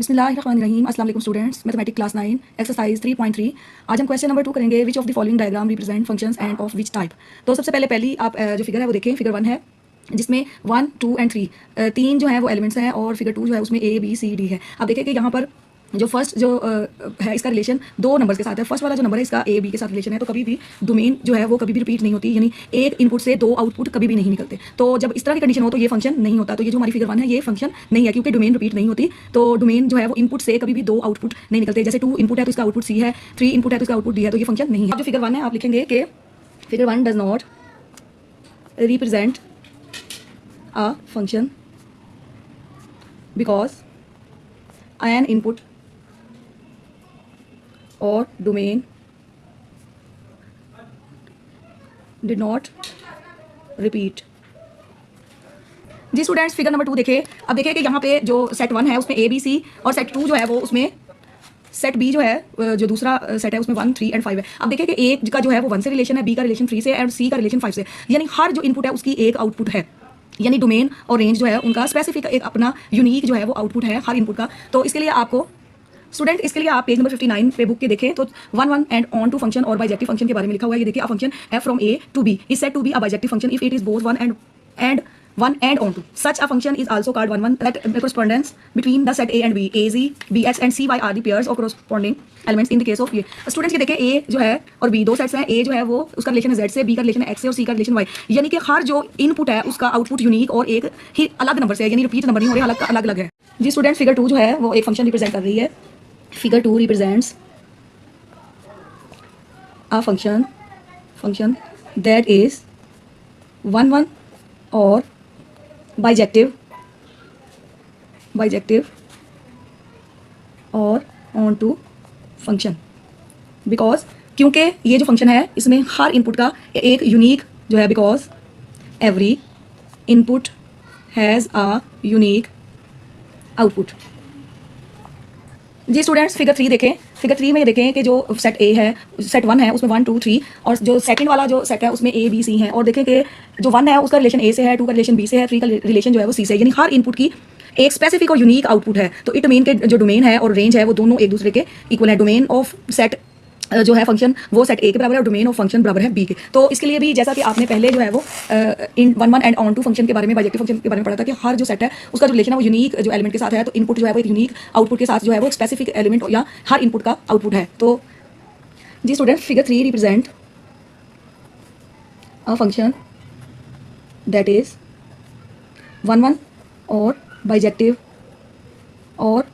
बिस्मिल्लाहिर्रहमानिर्रहीम। अस्सलाम वालेकुम स्टूडेंट्स, मैथमेटिक्स क्लास 9 एक्सरसाइज 3.3। आज हम क्वेश्चन नंबर 2 करेंगे, which of the following diagram represent functions end of which type. तो सबसे पहली आप जो फिगर है वो देखें, फिगर 1 है जिसमें 1, 2 एंड 3 तीन जो है वो एलिमेंट्स हैं, और फिगर 2 जो है उसमें A B C D है। आप देखें कि यहाँ पर जो फर्स्ट जो है इसका रिलेशन दो नंबर्स के साथ है। फर्स्ट वाला जो नंबर है इसका A B के साथ रिलेशन है, तो कभी भी डोमेन जो है वो कभी भी रिपीट नहीं होती, यानी एक इनपुट से दो आउटपुट कभी भी नहीं निकलते। तो जब इस तरह की कंडीशन हो तो ये फंक्शन नहीं होता। तो ये जो हमारी फिगर 1 है ये फंक्शन नहीं है, क्योंकि डोमेन रिपीट नहीं होती। तो डोमेन जो है वो इनपुट से कभी भी दो आउटपुट नहीं निकलते। जैसे 2 इनपुट है तो इसका आउटपुट C है, 3 इनपुट है तो इसका आउटपुट D है, तो ये फंक्शन नहीं है। अब जो फिगर 1 है आप लिखेंगे कि figure 1 does not represent a function because an input or domain did not repeat। जी स्टूडेंट्स, फिगर नंबर 2 देखें। अब देखें कि यहाँ पे जो सेट 1 है उसमें A B C, और सेट 2 जो है वो उसमें सेट B जो है जो दूसरा सेट है उसमें 1, 3 एंड 5 है। अब देखिए कि A का जो है वो 1 से रिलेशन है, B का रिलेशन 3 से, और C का रिलेशन 5 से। यानी हर जो इनपुट है उसकी एक आउटपुट है, यानी डोमेन और रेंज जो है उनका स्पेसिफिक एक अपना यूनिक जो है वो आउटपुट है हर इनपुट का। तो इसके लिए आपको स्टूडेंट, इसके लिए आप पेज नंबर 59 पे बुक के देखें तो 1 एंड ऑन टू फंक्शन और बाइजेक्टिव फंक्शन के बारे में लिखा हुआ है। ये देखिए, a function f from A to B is said to be a bijective function if it is both 1 and on to. Such a function is also called 1 that the correspondence between the set A and B, AZ, BX and CY are the pairs of corresponding elements in the case of ये। Students ये देखें, A जो है और B दो sets हैं। A जो है वो उसका रिलेशन है Z से, B का रिलेशन है X से, और C का रिलेशन Y। यानी कि हर जो इनपुट है उसका आउटपुट यूनिक और एक ही अलग नंबर से है, यानी रिपीट नंबर नहीं हो रहे, अलग अलग अलग है। जी स्टूडेंट्स, फिगर 2 जो है वो एक फंक्शन रिप्रेजेंट कर रही है। Figure 2 represents a function that is 1 or bijective और ऑन टू फंक्शन, बिकॉज क्योंकि ये जो फंक्शन है इसमें हर इनपुट का एक यूनिक जो है, because every input has a unique output. जी स्टूडेंट्स, फिगर 3 देखें। फिगर 3 में ये देखें कि जो सेट A है, सेट 1 है उसमें 1, 2, 3, और जो सेकंड वाला जो सेट है उसमें A B C है। और देखें कि जो 1 है उसका रिलेशन A से है, 2 का रिलेशन B से है, 3 का रिलेशन जो है वो C से है। यानी हर इनपुट की एक स्पेसिफिक और यूनिक आउटपुट है। तो इट मीन के जो डोमेन है और रेंज है वो दोनों एक दूसरे के इक्वल है। डोमेन ऑफ सेट जो है फंक्शन वो सेट A के बराबर है, और डोमेन ऑफ फंक्शन बराबर है B के। तो इसके लिए भी जैसा कि आपने पहले जो है वो इन 1 एंड ऑन टू फंक्शन के बारे में, बाइजेक्टिव फंक्शन के बारे में पढ़ा था कि हर जो सेट है उसका जो रिलेशन है वो यूनिक जो एलिमेंट के साथ है। तो इनपुट जो है वो एक यूनिक आउटपुट के साथ जो है वो एक स्पेसिफिक एलिमेंट या हर इनपुट का आउटपुट है। तो जी student, figure 3 represent a function that is 1 और बाइजेक्टिव और